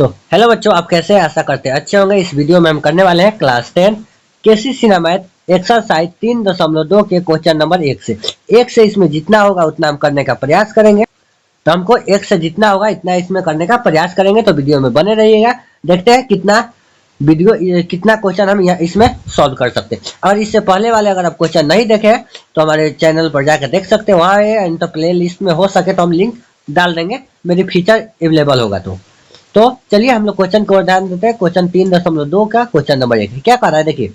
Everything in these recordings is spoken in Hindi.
तो हेलो बच्चों, आप कैसे हैं? आशा करते हैं अच्छे होंगे। इस वीडियो में हम करने वाले हैं क्लास 10 केसीसी मैथ एक्सरसाइज 3.2 के क्वेश्चन नंबर 1 से इसमें जितना होगा उतना हम करने का प्रयास करेंगे। तो हमको 1 से जितना होगा इतना इसमें करने का प्रयास करेंगे। तो वीडियो में बने रहिएगा, देखते हैं कितना क्वेश्चन हम यहाँ इसमें सॉल्व कर सकते हैं। और इससे पहले वाले अगर आप क्वेश्चन नहीं देखे हैं तो हमारे चैनल पर जाकर देख सकते हैं, वहाँ है तो प्ले लिस्ट में हो सके तो हम लिंक डाल देंगे, मेरी फीचर अवेलेबल होगा। तो चलिए हम लोग क्वेश्चन को ध्यान देते हैं। क्वेश्चन 3.2 का क्वेश्चन नंबर 1 क्या कह रहा है, देखिए।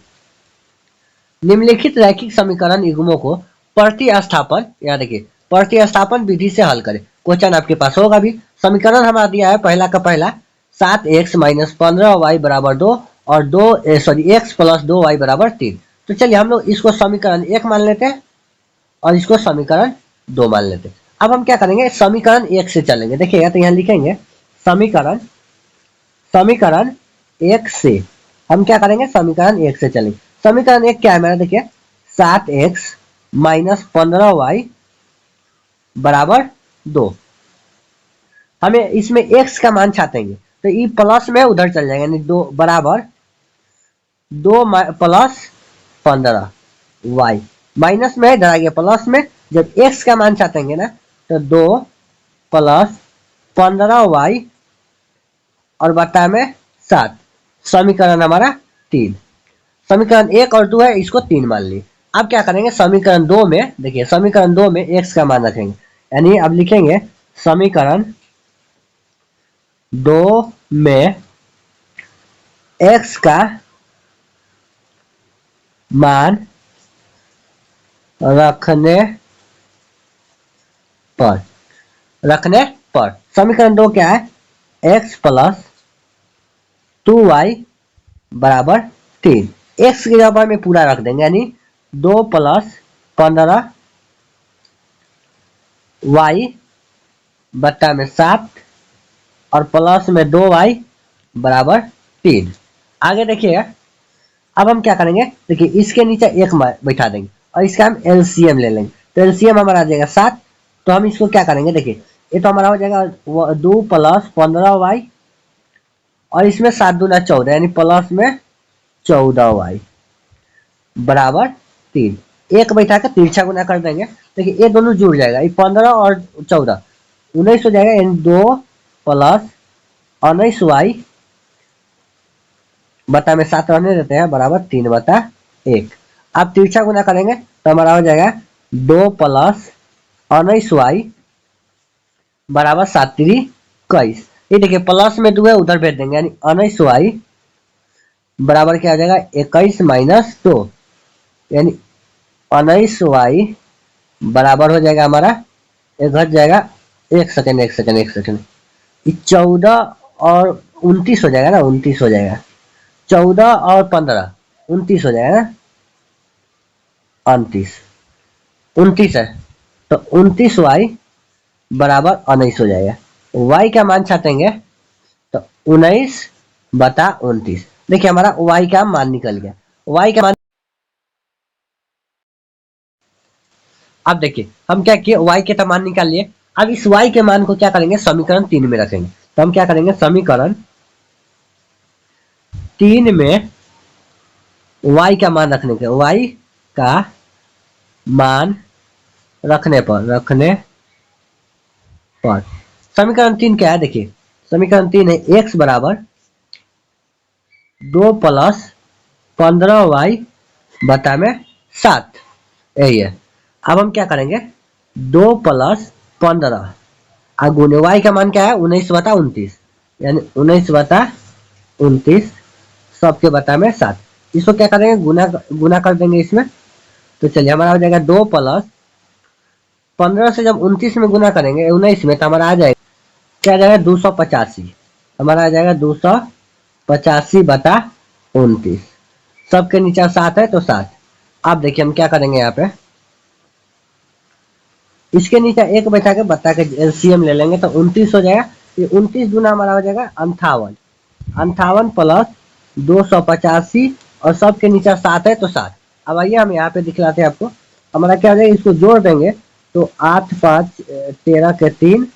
निम्नलिखित रैखिक समीकरण युग्मों को प्रतिस्थापन, यहाँ देखिए प्रतिस्थापन विधि से हल करें। क्वेश्चन आपके पास होगा भी। समीकरण हमारा दिया है पहला का पहला 7x माइनस 15y बराबर 2 और x प्लस 2y बराबर 3। तो चलिए हम लोग इसको समीकरण 1 मान लेते हैं और इसको समीकरण 2 मान लेते हैं। अब हम क्या करेंगे, समीकरण 1 से चलेंगे। देखिएगा तो यहाँ लिखेंगे समीकरण 1 से हम क्या करेंगे, समीकरण 1 से चलेंगे। समीकरण 1 क्या है मेरा, देखिए 7x माइनस 15y बराबर 2। हमें इसमें x का मान चाहतेंगे तो ये प्लस में उधर चल जाएगा, यानी 2 बराबर 2 प्लस 15y माइनस में इधर आ गया प्लस में। जब x का मान चाहतेंगे ना तो 2 प्लस 15y और बटा में 7। समीकरण हमारा 3। समीकरण 1 और 2 है, इसको 3 मान ली। अब क्या करेंगे, समीकरण 2 में देखिए समीकरण 2 में x का मान रखेंगे, यानी अब लिखेंगे समीकरण 2 में x का मान रखने पर समीकरण 2 क्या है, x प्लस 2y बराबर 3। x की जगह में पूरा रख देंगे, यानी 2 प्लस 15y बट्टा में 7 और प्लस में 2y बराबर 3। आगे देखिए अब हम क्या करेंगे, देखिए इसके नीचे 1 बैठा देंगे और इसका हम एलसीएम ले लेंगे। तो एलसीएम हमारा आ जाएगा 7। तो हम इसको क्या करेंगे, देखिए ये तो हमारा हो जाएगा 2 प्लस 15y और इसमें 7 दूना 14, यानी प्लस में 14y बराबर 3। एक बैठा कर तिरछा गुना कर देंगे, देखिए ये दोनों जुड़ जाएगा, ये 15 और 14 19 हो जाएगा, यानी 2 प्लस 19y बटा में 7 रहने देते हैं बराबर 3/1। अब तिरछा गुना करेंगे तो हमारा हो जाएगा 2 प्लस 19y बराबर 7 3 21। ये देखिए प्लस में 2 है, उधर भेज देंगे, यानी 19y बराबर क्या आ जाएगा 21 माइनस 2, यानी 19y बराबर हो जाएगा हमारा, ये घट जाएगा 1 सेकेंड 14 और 29 हो जाएगा ना, 29 हो जाएगा, 14 और 15 29 हो जाएगा ना, 29 है तो 29y बराबर 19 हो जाएगा। y का मान छाटेंगे तो 19/29। देखिए हमारा y का मान निकल गया। y का मान, अब देखिए हम क्या किए, y के तो मान निकाल लिए। अब इस y के मान को क्या करेंगे, समीकरण 3 में रखेंगे। तो हम क्या करेंगे, समीकरण 3 में y का मान रखने के, y का मान रखने पर समीकरण 3 क्या है, देखिए समीकरण 3 है x बराबर 2 प्लस 15y बटा में 7, यही है। अब हम क्या करेंगे, 2 प्लस 15 गुने y का मान क्या है 19/29, यानी 19/29 सबके बटा में 7। इसको क्या करेंगे, गुना कर देंगे इसमें। तो चलिए हमारा हो जाएगा 2 प्लस 15 से जब 29 में गुना करेंगे 19 में तो हमारा आ जाएगा क्या आ जाएगा 285। हमारा आ जाएगा 285/29। सबके नीचे 7 है तो 7। अब देखिए हम क्या करेंगे, यहाँ पे इसके नीचे 1 बैठा के बता के एलसीएम ले लेंगे तो 29 हो जाएगा। ये 29 गुना हमारा हो जाएगा 58 प्लस 285 और सबके नीचे 7 है तो 7। अब आइए हम यहाँ पे दिखलाते हैं आपको। हमारा क्या हो जाएगा, इसको जोड़ देंगे तो 8 5 13 के 3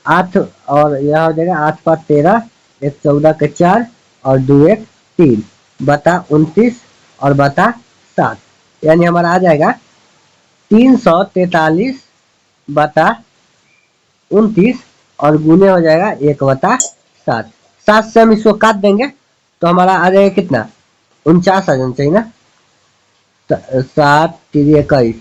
8 और यह हो जाएगा 8 5 13 एक 14 के 4 और 2 एक 3 बता 29 और बता 7, यानी हमारा आ जाएगा 343 बता 29 और गुने हो जाएगा 1/7। 7 से हम इसको काट देंगे तो हमारा आ जाएगा कितना, 49 आ जाना चाहिए ना। 7 3 21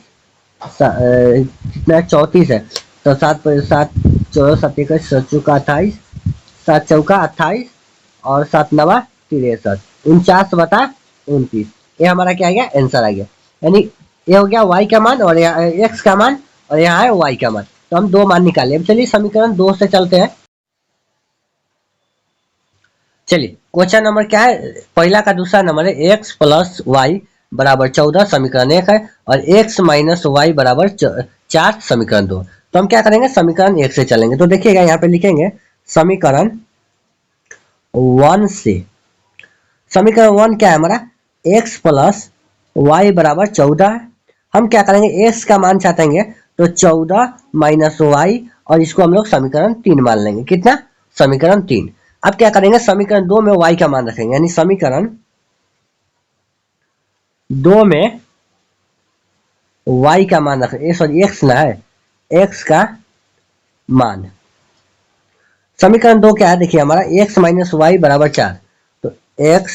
कितना 34 है, तो 7 पर 7 14 7 21 7 चौका 28, 7 चौका 28 और 7 नवा 63, 49/29, ये हमारा क्या आ गया, आंसर आ गया। यानी ये हो गया y का मान और यहाँ x का मान और यहाँ है y का मान, तो हम दो मान निकाले। अब चलिए समीकरण 2 से चलते हैं। चलिए क्वेश्चन नंबर क्या है, पहला का दूसरा नंबर है x प्लस वाई बराबर 14 समीकरण 1 है और x माइनस वाई बराबर 4 समीकरण 2। तो हम क्या करेंगे, समीकरण 1 से चलेंगे। तो देखिएगा यहाँ पे लिखेंगे समीकरण 1 से, समीकरण 1 क्या है हमारा, x प्लस वाई बराबर 14 है। हम क्या करेंगे, x का मान चाहेंगे तो 14 माइनस वाई और इसको हम लोग समीकरण 3 मान लेंगे, कितना, समीकरण 3। अब क्या करेंगे, समीकरण 2 में y का मान रखेंगे, यानी समीकरण 2 में y का मान रखेंगे, सॉरी x ना है, x का मान। समीकरण 2 क्या है, देखिए हमारा x माइनस वाई बराबर 4, तो x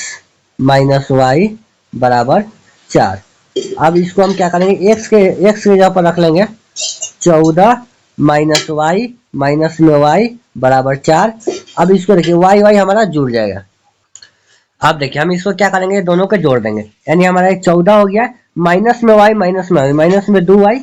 माइनस वाई बराबर 4। अब इसको हम क्या करेंगे, x के जगह पर रख लेंगे 14 माइनस वाई माइनस में y बराबर 4। अब इसको देखिए y हमारा जुड़ जाएगा। अब देखिए हम इसको क्या करेंगे, दोनों को जोड़ देंगे, यानी हमारा एक 14 हो गया माइनस में y माइनस में 2y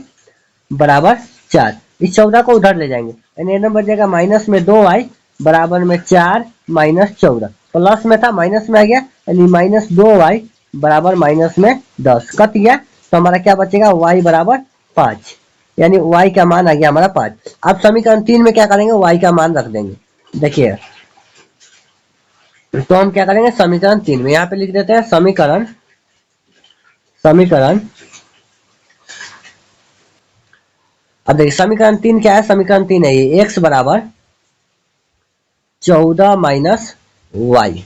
बराबर 4। इस 14 को उधर ले जाएंगे, यानी ये नंबर जाएगा माइनस में 2y बराबर में 4 माइनस 14, प्लस में था माइनस में आ गया, यानी माइनस 2y बराबर माइनस में 10 कट गया, तो हमारा क्या बचेगा, y बराबर 5, यानी y का मान आ गया हमारा 5। अब समीकरण 3 में क्या करेंगे, y का मान रख देंगे। देखिए तो हम क्या करेंगे, समीकरण 3 में यहाँ पे लिख देते हैं समीकरण समीकरण अब देखिए समीकरण 3 क्या है, समीकरण 3 है ये x बराबर 14 माइनस वाई,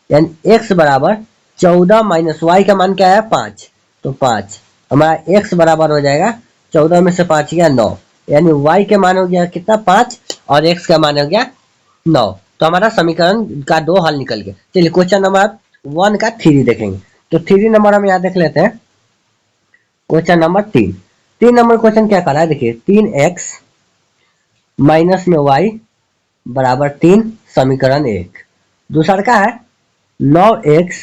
यानी x बराबर 14 माइनस वाई का मान क्या है, 5, तो 5 हमारा x बराबर हो जाएगा 14 में से 5 गया 9, यानी y के मान हो गया कितना, 5 और x का मान हो गया 9। तो हमारा समीकरण का 2 हल निकल गया। चलिए क्वेश्चन नंबर 1 का 3 देखेंगे, तो 3 नंबर हम यहाँ देख लेते हैं। क्वेश्चन नंबर 3 नंबर क्वेश्चन क्या कर रहा है, देखिए 3x माइनस में y बराबर 3 समीकरण 1। दूसरा का है 9x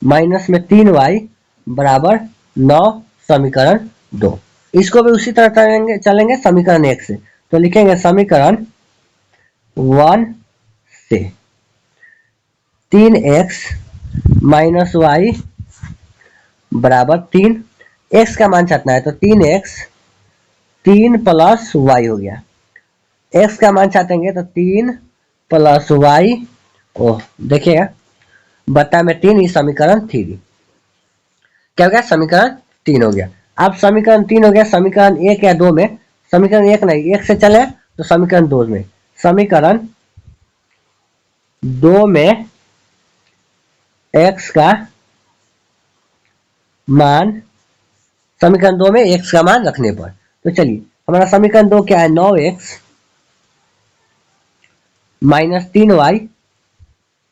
माइनस में 3y बराबर 9 समीकरण 2। इसको भी उसी तरह चलेंगे समीकरण 1 से, तो लिखेंगे समीकरण 1 से 3x माइनस वाई बराबर 3, x का मान चाहना है तो 3x 3 प्लस वाई हो गया, x का मान चाहते तो 3 प्लस वाई, ओह देखिएगा बता में 3, इस समीकरण 3 क्या हो गया, समीकरण 3 हो गया। अब समीकरण 3 हो गया, समीकरण 1 या 2 में, समीकरण 1 नहीं 1 से चले तो समीकरण 2 में, समीकरण 2 में x का मान, समीकरण 2 में x का मान रखने पर, तो चलिए हमारा समीकरण 2 क्या है, 9x माइनस 3y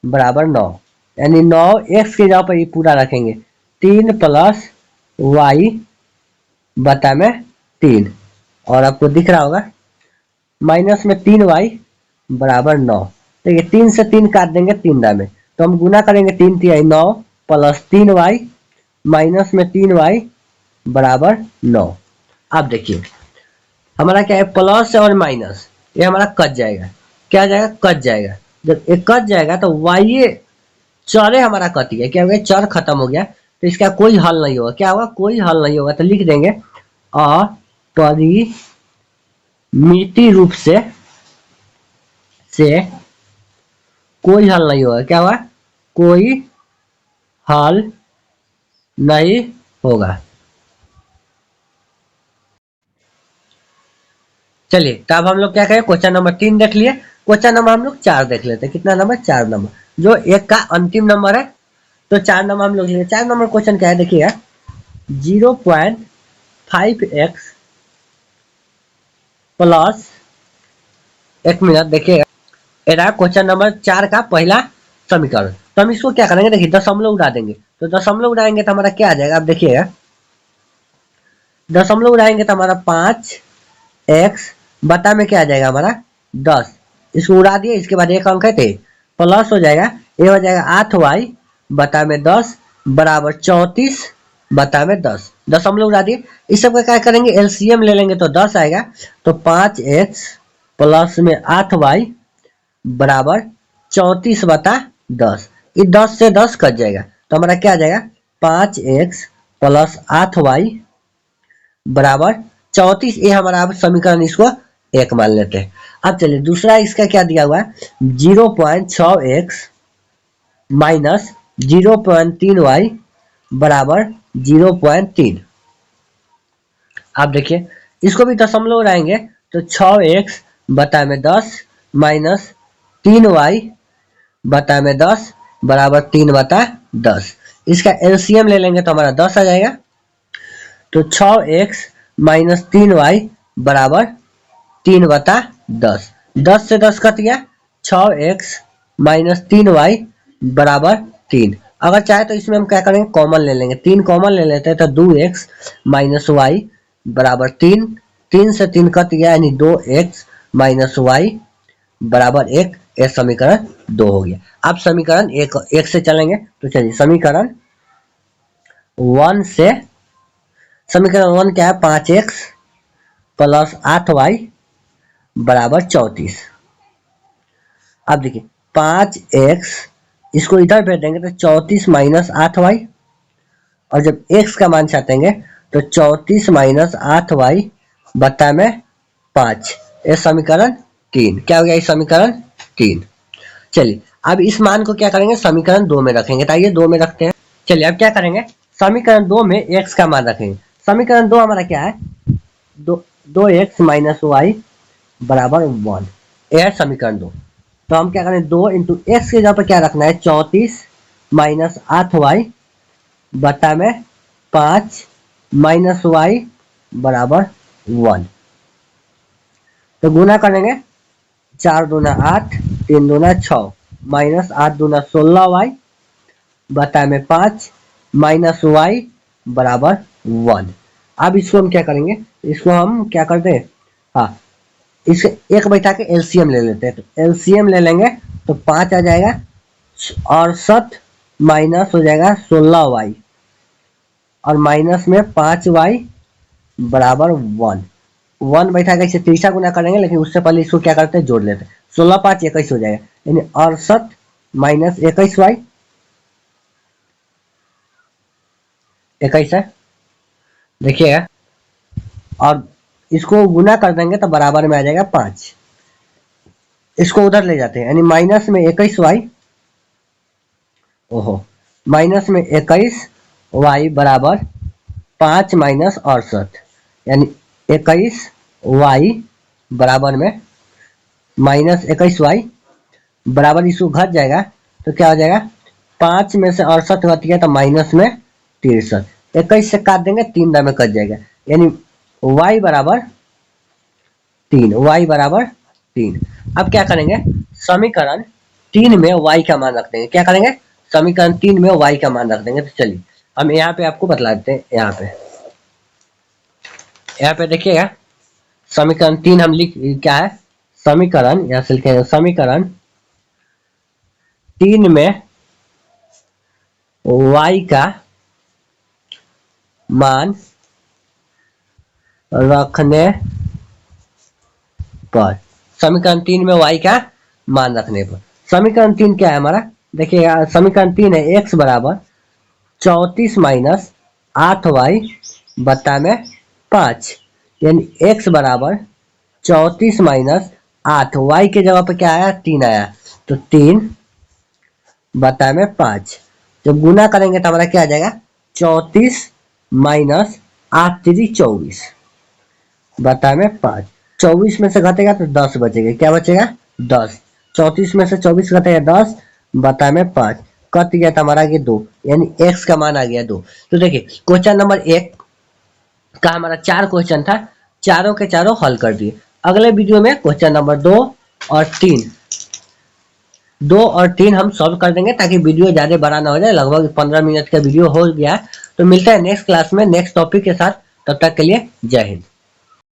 बराबर 9, यानी 9x के जगह पर ये पूरा रखेंगे 3 प्लस वाई बता में 3, और आपको दिख रहा होगा माइनस में 3y बराबर 9। तो ये 3 से 3 काट देंगे 3 दा में, तो हम गुना करेंगे 3 3 9 प्लस 3y माइनस में 3y बराबर 9। अब देखिए हमारा क्या है, प्लस और माइनस ये हमारा कट जाएगा, क्या जाएगा, कट जाएगा। जब ये कट जाएगा तो y चरे हमारा कट गया, क्या हो गया, चर खत्म हो गया, तो इसका कोई हल नहीं होगा, क्या होगा, कोई हल नहीं होगा, तो लिख देंगे अपरिमित रूप से कोई हल नहीं होगा, क्या होगा, कोई हल नहीं होगा। चलिए तो अब हम लोग क्या करें, क्वेश्चन नंबर 3 देख लिए। क्वेश्चन नंबर हम लोग 4 देख लेते हैं। कितना नंबर? 4 नंबर, जो एक का अंतिम नंबर है। तो 4 नंबर हम लोग लेंगे। 4 नंबर क्वेश्चन क्या है देखिएगा, 0.5x प्लस, एक मिनट देखिएगा, ये रहा क्वेश्चन नंबर 4 का पहला समीकरण। तो हम इसको क्या करेंगे, देखिए दशमलव उड़ा देंगे। तो दशमलव उड़ाएंगे तो हमारा क्या आ जाएगा, अब देखिएगा दशमलव उड़ाएंगे तो हमारा 5x बटा में क्या आ जाएगा हमारा 10। इसको उड़ा दिए, इसके बाद एक अंक है तो प्लस हो जाएगा, ये हो जाएगा 8y बटा में 10 बराबर 34 बटा में 10। दशमलव उड़ा दिए। इस सब का क्या करेंगे, एलसीएम ले लेंगे तो 10 आएगा। तो 5x प्लस में 8y बराबर 34 बटा 10। ये 10 से 10 कट जाएगा तो हमारा क्या आ जाएगा, 5x प्लस 8y बराबर 34। ये हमारा अब समीकरण इसको एक मान लेते हैं। अब चलिए दूसरा इसका क्या दिया हुआ है, 0.6x माइनस 0.3y बराबर 0.3। आप देखिए इसको भी दशमलव उड़ाएंगे तो 6x बटा में 10 माइनस 3y बटा में 10 बराबर 3 बटा 10। इसका एलसीएम ले लेंगे तो हमारा 10 आ जाएगा। तो 6x माइनस 3y बराबर 3 बटा 10। 10 से 10 कट गया, 6x माइनस 3y बराबर 3। अगर चाहे तो इसमें हम क्या करेंगे, कॉमन ले लेंगे, 3 कॉमन ले लेते हैं तो 2x माइनस वाई बराबर 3। 3 से 3 कट गया यानी 2x माइनस वाई बराबर 1। यह समीकरण 2 हो गया। अब समीकरण एक से चलेंगे तो चलिए समीकरण 1 से, समीकरण 1 क्या है, 5x प्लस 8y बराबर 34। अब देखिए 5x इसको इधर भेज देंगे तो 34 माइनस 8y, और जब x का मान चाहते तो 34 माइनस 8y बटा में 5। ये समीकरण 3 क्या हो गया, इस समीकरण 3। चलिए अब इस मान को क्या करेंगे, समीकरण 2 में रखेंगे। तो आइए 2 में रखते हैं। चलिए अब क्या करेंगे, समीकरण 2 में x का मान रखेंगे। समीकरण 2 हमारा क्या है, 2x माइनस वाई बराबर 1। यह है समीकरण 2। तो हम क्या करें, 2 इंटू एक्स के जगह पर क्या रखना है, 34 माइनस 8y बटा में 5 माइनस वाई बराबर 1। तो गुना करेंगे, 4 दूना 8, 3 दूना 6 माइनस 8 दूना 16y बटा में 5 माइनस वाई बराबर 1। अब इसको हम क्या करेंगे, इसको हम क्या करते हैं, हाँ इसे एक बैठा के एलसीएम ले लेते हैं। तो एलसीएम ले लेंगे तो 5 आ जाएगा, 68 माइनस हो जाएगा 16y और माइनस में 5y बराबर 1। 1 बैठा के इसे तीसरा गुना करेंगे, लेकिन उससे पहले इसको क्या करते हैं, जोड़ लेते हैं। 16 5 21 हो जाएगा, यानी 68 माइनस 21y, 21 है देखिएगा, और इसको गुना कर देंगे तो बराबर में आ जाएगा 5। इसको उधर ले जाते हैं, यानी माइनस में 21y, ओहो, माइनस में 21y बराबर 5 माइनस 68, यानी 21y बराबर में माइनस 21y बराबर, इसको घट जाएगा तो क्या हो जाएगा, 5 में से 68 घट गया तो माइनस में 63। 21 से काट देंगे, 3 दाम में कट जाएगा, यानी y बराबर 3, y बराबर 3। अब क्या करेंगे, समीकरण 3 में y का मान रख देंगे। क्या करेंगे, समीकरण 3 में y का मान रख देंगे। तो चलिए हम यहाँ पे आपको बतला देते हैं। यहाँ पे देखिएगा, समीकरण 3 हम लिख क्या है, समीकरण यहाँ से लिखेंगे, समीकरण 3 में y का मान रखने पर, समीकरण 3 में y का मान रखने पर, समीकरण 3 क्या है हमारा, देखिए समीकरण 3 है x बराबर 34 माइनस 8y बटा में 5, यानी x बराबर 34 माइनस 8, y के जगह पे क्या आया, 3 आया, तो 3 बटा में 5। जब गुना करेंगे तो हमारा क्या आ जाएगा, 34 माइनस 8 3 24 बटा में 5। 24 में से घटेगा तो 10 बचेगा, क्या बचेगा 10। 34 में से 24 घटा गया 10, बता में 5, कट गया था हमारा ये 2, यानी x का मान आ गया 2। तो देखिए क्वेश्चन नंबर 1 का हमारा 4 क्वेश्चन था, चारों के चारों हल कर दिए। अगले वीडियो में क्वेश्चन नंबर 2 और 3 हम सॉल्व कर देंगे ताकि वीडियो ज़्यादा बड़ा ना हो जाए। लगभग 15 मिनट का वीडियो हो गया। तो मिलता है नेक्स्ट क्लास में नेक्स्ट टॉपिक के साथ। तब तक के लिए जय हिंद।